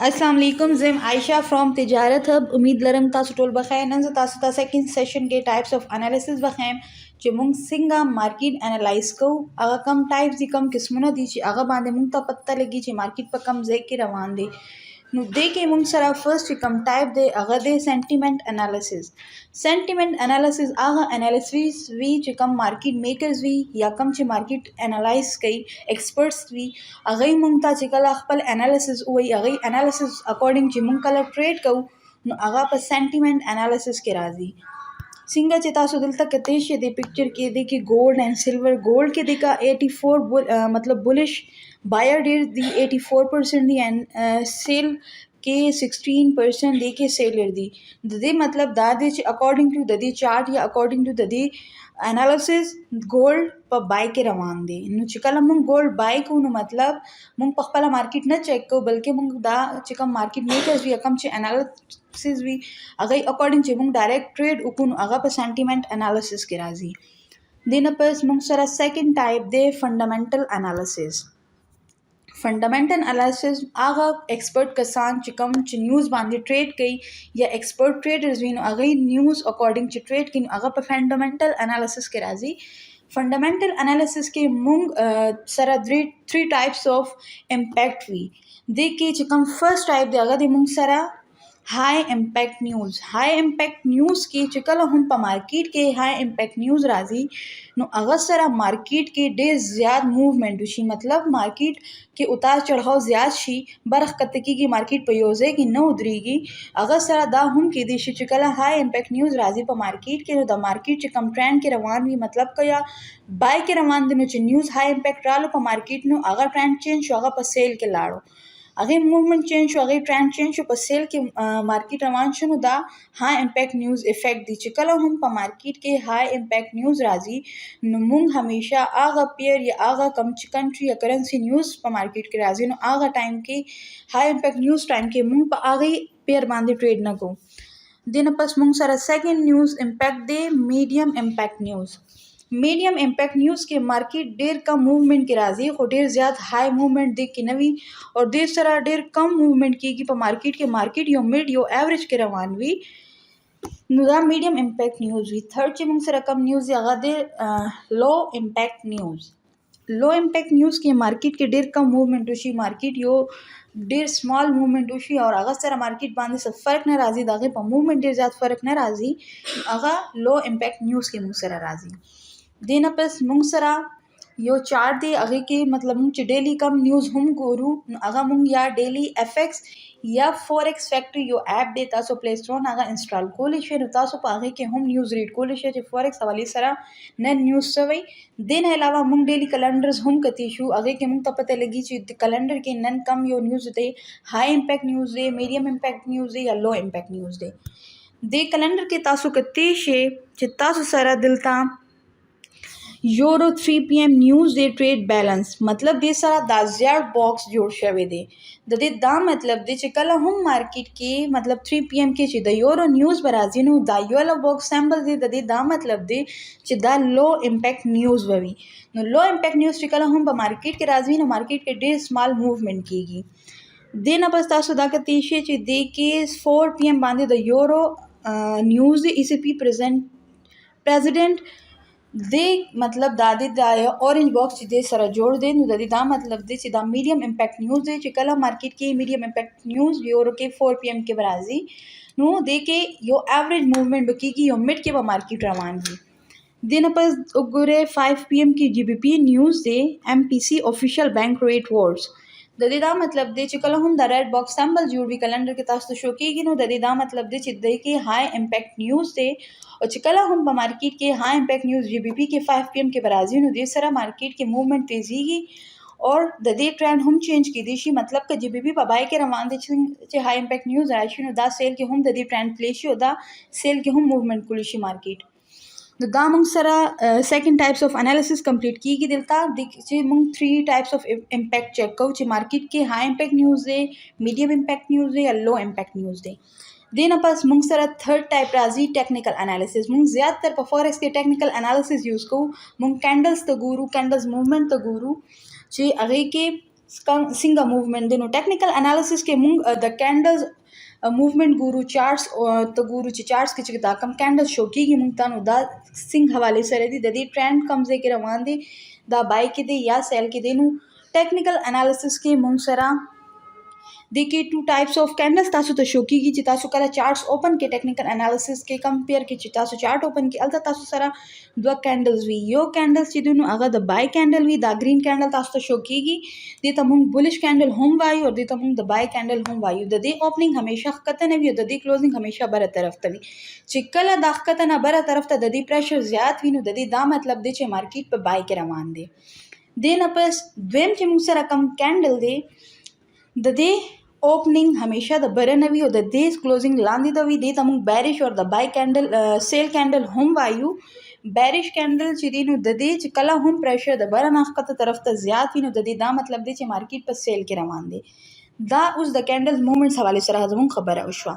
अस्सलाम वालेकुम ज़िम आयशा फ्रॉम तिजारत हब। उम्मीद लरम तासु टोल बखैर नन तासु सेकंड सेशन के टाइप्स ऑफ एनालिसिस बखैम जो मुंग सिंगा मार्केट एनालाइज को अगर कम टाइप्स दी कम किस्मुना दी अगर बांधे मुंग ता पत्ता लगी ची मार्केट पर कम जेक के रवान दे नु दे के मुंग सरा फर्स्ट कम टाइप दे अगर दे सेंटिमेंट एनालिसिस आगा एनालिसिस वी ची कम मार्केट मेकर्स वी या कम ची मार्केट एनालाइज कई एक्सपर्ट्स वी अगई मुंग ता ची कला खपल एनालिसिस वही अगई एनालिसिस अकॉर्डिंग ची मुंग कला ट्रेड कऊ नु अगा पर सेंटिमेंट एनालिसिस के राजी सिंगा चितासु दिल तक कतेश दे पिक्चर के दे कि गोल्ड एंड सिल्वर गोल्ड के देखा 84 मतलब बुलिश बायर डेट दी 84% दी एंड सेल के 16% दे के सेलर दी दे मतलब दादे अकॉर्डिंग टू ददी चार्ट या अकॉर्डिंग टू ददी एनालिसिस गोल्ड पर बाय के रवान दे नु चिकला मुंग गोल्ड बाय को नु मतलब मुंग पखपला मार्केट न चेक को बल्कि मुंग दा चिकम मार्केट मेकर्स भी अकम चे एनालिसिस भी अगई अकॉर्डिंग चे मुंग डायरेक्ट ट्रेड उकुन अगा पर सेंटिमेंट एनालिसिस के राजी देना पस मुंग सरा सेकंड टाइप दे फंडामेंटल एनालिसिस आगा एक्सपर्ट कसान चिकम च न्यूज़ बांधे ट्रेड कई या एक्सपर्ट ट्रेडर्स भी अगई न्यूज़ अकॉर्डिंग च ट्रेड की अगा पर फंडामेंटल एनालिसिस के राजी फंडामेंटल एनालिसिस के मुंग सरा थ्री टाइप्स ऑफ इम्पैक्ट वी दे के चिकम फर्स्ट टाइप दे अगा दे मुंग सरा हाई इम्पैक्ट न्यूज़ की चिकल हम पा मार्केट के हाई इम्पैक्ट न्यूज़ राजी नो अगर सरा मार्केट के डे ज़्यादा मूवमेंट उशी मतलब मार्केट के उतार चढ़ाव ज़्यादा शी बरख कतकी की मार्केट पयोजे की न उधरीगी अगर सरा दा हम के देशी चिकला हाई इम्पैक्ट न्यूज़ राजी पा मार्केट के दा मार्केट चिकम ट्रेंड के रवान भी मतलब का या बाय के रवान दिनो च न्यूज़ हाई इम्पैक्ट रालो पा मार्केट नो अगर ट्रेंड चेंज अगर पा सेल के लाड़ो अगर मूवमेंट चेंज अगर ट्रेंड चेंज पर सेल के मार्केट रवान शुनु दा हाई इम्पैक्ट न्यूज़ इफेक्ट दी चिकला हम पा मार्केट के हाई इम्पैक्ट न्यूज़ राजी नुमुंग हमेशा आगा पेयर या आगा कम कंट्री या करेंसी न्यूज़ पा मार्केट के राजी नो आगा टाइम के हाई इम्पैक्ट न्यूज़ टाइम के मुंग पा आगे पेयर बांधे ट्रेड न को दिन पस मुंग सारा सेकंड न्यूज़ इम्पैक्ट दे मीडियम इम्पैक्ट न्यूज़ के मार्केट डेर कम मूवमेंट के राजी और डेर ज़्यादा हाई मूवमेंट देख के नवी और देर सरा डेर कम मूवमेंट की पर मार्केट यो मिड यो एवरेज के रवान वी नुदा मीडियम इम्पैक्ट न्यूज़ वी थर्ड चे मुंग सरा कम न्यूज़ अगा दे लो इम्पैक्ट न्यूज़ के मार्केट के डेर कम मूवमेंट उशी मार्केट यो डेर स्मॉल मूवमेंट उशी और अगर सरा मार्केट बांधे सब फर्क न राजी दागे पर मूवमेंट डेर ज़्यादा फर्क न राजी अगा लो इम्पैक्ट न्यूज़ के मुंग सरा राजी देना पस मुंग सरा यो चार्ट दे अगे के मतलब मुंग डेली कम न्यूज़ हम गोरू अगा मुंग या डेली एफएक्स या फॉरेक्स फैक्ट्री यो ऐप दे तासो प्ले स्टोर नागा इंस्टॉल को लिशे तासो पागे के हम न्यूज़ रीड को लिशे फॉरेक्स हवाले सरा न न्यूज़ सवई दिन अलावा मुंग डेली कैलेंडर्स हम कतीशु अगे के मुंग पता लगी ची कैलेंडर के नन कम यो न्यूज़ दे हाई इम्पैक्ट न्यूज़ दे मीडियम इम्पैक्ट न्यूज़ दे या लो इम्पैक्ट न्यूज़ दे कैलेंडर के तासो कतीशे चितासो सरा दिलता यूरो 3 PM न्यूज़ दे ट्रेड बैलेंस मतलब दे सारा दाजियार बॉक्स जोड़ शवे दे दा मतलब दे चिकला हम मार्केट के मतलब 3 PM के ची द यूरो न्यूज़ बराजी नो दा योला बॉक्स सैम्पल दे दा मतलब दे ची दा लो इम्पैक्ट न्यूज़ ववी नो लो इम्पैक्ट न्यूज़ चिकला हम मार्केट के राजी नो मार्केट के डे स्मॉल मूवमेंट कीगी दे ना बस तासो दा कतीशे ची दे के 4 PM बांधे द यूरो न्यूज़ ECB प्रेसिडेंट दे मतलब दादी दाया ऑरेंज बॉक्स दे सरा जोड़ दे नु दादी दा मतलब दे दा मीडियम इम्पैक्ट न्यूज़ दे चिकला मार्केट के मीडियम इम्पैक्ट न्यूज़ यूरो के 4 PM के बराजी नु दे के यो एवरेज मूवमेंट बकी की यो मिड के मार्केट रवान भी दिन पर उगुरे 5 PM की GBP न्यूज़ दे MPC official bank rate wards ददीदा मतलब दे चिकला हम द रेड बॉक्स सैम्पल जोड़ भी कैलेंडर के तास तो शो की नो ददीदा मतलब दे चिद्दे के हाई इम्पैक्ट न्यूज़ दे और चिकला हम मार्केट के हाई इम्पैक्ट न्यूज़ GBP के 5 PM के बराजी नो दे सरा मार्केट के मूवमेंट तेजी की और दे ट्रेंड हम चेंज की देशी मतलब का GBP बाय के रवान दे हाई इम्पैक्ट न्यूज़ राशि नो दा सेल के हम दे ट्रेंड प्लेशी हो दा सेल के हम मूवमेंट कुलिशी मार्केट दा मुंग सरा second types of analysis complete की दिलता देखिए मुंग 3 टाइप्स ऑफ इम्पैक्ट चेक को ची मार्केट के हाई इम्पैक्ट न्यूज़ दे मीडियम इम्पैक्ट न्यूज़ दे या लो इम्पैक्ट न्यूज़ दे देना पास मुंग सरा थर्ड टाइप राजी टेक्निकल एनालिसिस मुंग ज़्यादातर फॉरेक्स के टेक्निकल एनालिसिस यूज़ को मुंग कैंडल्स तो गुरु कैंडल्स मूवमेंट तो गुरु ची अगे के څنګه موومېنټ دی. نو ټیکنیکل انالیسس کې موږ د کینډلز موومېنټ ګورو، چارټس ته ګورو چې چارټس کې چې دا کم کینډل شو کېږي موږ ته، نو دا څنګه حوالې سره دي، د دې ټرینډ کوم ځای کې روان دی، دا بای کې دی یا سیل کې دی. نو ټیکنیکل انالیسس کې موږ سره د کې ټو ټایپس اف کینډلز تاسو ته شو کېږي چې تاسو کله چارټس اوپن کې ټیکنیکل انالیسس کې کمپیر کې چې تاسو چارټ اوپن کې الته تاسو سره دوه کینډلز وي. یو کینډل چې دی نو هغه د بای کینډل وي، دا گرین کینډل تاسو ته شو کېږي، دې ته موږ بولش کینډل هم وایو او دې ته موږ د بای کینډل هم وایو. د دې اوپننګ همیشه ښکته نه وي او د دې کلوزنګ همیشه بره طرف ته وي. چې کله دا ښکته نه بره طرف ته د دې پریشر زیات وي نو د دې دا مطلب دی چې مارکیټ په بای کې روان دی. دې نه پس دویم چې موږ سره کم کینډل دی د دې اوپننګ همیشه د بره نه وي او د دې کلوزنګ لاندې د وي، دې ته موږ بیریش او د بای کینډل سیل کینډل هم وایو. بیریش کینډل چې دی نو د دې چې کله هم پریشر د بره نه ښکته طرف ته زیات وي نو د دې دا مطلب دی چې مارکیټ په سیل کې روان دی. دا اوس د کینډل موومېنټس حوالې سره زموږ خبره وشوه.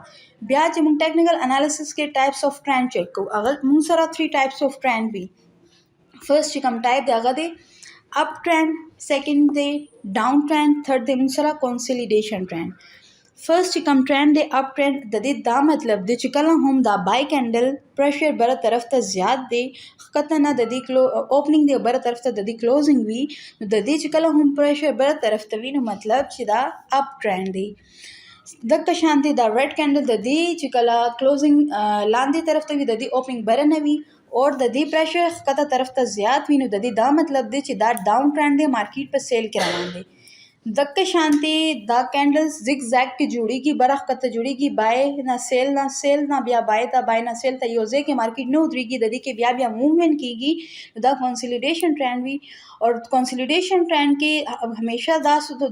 بیا چې موږ ټیکنیکل انالیسس کې ټایپس اف ټرینډ چیک کوو، هغه موږ سره 3 ټایپس اف ټرینډ وي. فرست چې کوم ټایپ دی هغه دی اپ ټرینډ، سیکنډ دی ډاون ټرینډ، تھرډ دی موږ سره کنسولیډیشن ټرینډ. فرست چې کوم ټرینډ دی اپ ټرینډ، د دې دا مطلب دی چې کله هم دا بای کینډل پریشر بره طرف ته زیات دی، ښکته نه د دې اوپننګ دی بره طرف ته د دې کلوزنګ وي، نو د دې چې کله هم پریشر بره طرف ته وي نو مطلب چې دا اپ ټرینډ دی. دغه شانتي دا ریډ کینډل د دې چې کله کلوزنګ لاندې طرف ته وي د دې اوپننګ بره نه وي اور د دې پریشر ښکته طرف ته زیات وي نو د دې دا مطلب دی چې دا ډاون ټرینډ دی، مارکیټ په سیل کې روان دی. دغه شانتي دا کینډلز زیګ زیګ کې جوړیږي، بره ښکته جوړیږي، بای نه سیل نه سیل نه بیا بای ته، بای نه سیل ته، یو ځای کې مارکیټ نه ودرېږي، د دې کې بیا بیا موومېنټ کېږي، دا کنسولیډیشن ټرینډ وي. اور کنسولیډیشن ټرینډ کې همیشه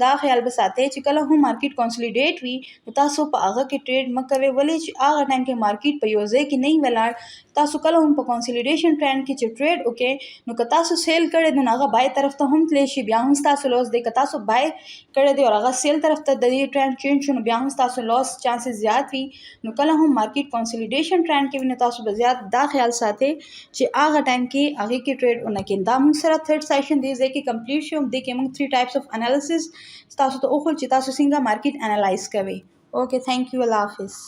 دا خیال به ساتئ چې کله هم مارکیټ کنسولیډیټ وي نو تاسو په هغه کې ټریډ مه کوئ، ولې چې هغه ټایم کې مارکیټ په یو ځای کې نه وي ولاړ. تاسو کله هم په کنسولیډیشن ټرینډ کې چې ټریډ وکړئ نو که تاسو سیل کړی نو هغه بای طرف ته هم تللی شي، بیا هم ستاسو لوس دی. که تاسو بای کړی دی او هغه سیل طرف ته د دې ټرینډ چینج شو نو بیا هم ستاسو لوس چانسز زیات وي. نو کله هم مارکیټ کنسولیډیشن ټرینډ کې وي نو تاسو به زیات دا خیال ساتئ چې هغه ټایم کې هغې کې ټریډ ونه کړئ. دا موږ سره تھرډ سیشن دې ځای کې کمپلیټ شو. دې کې موږ 3 ټایپس اف انالیسس تاسو ته وښول چې تاسو څنګه مارکیټ انالایز کوئ. اوکې، تھینک یو، الله حافظ.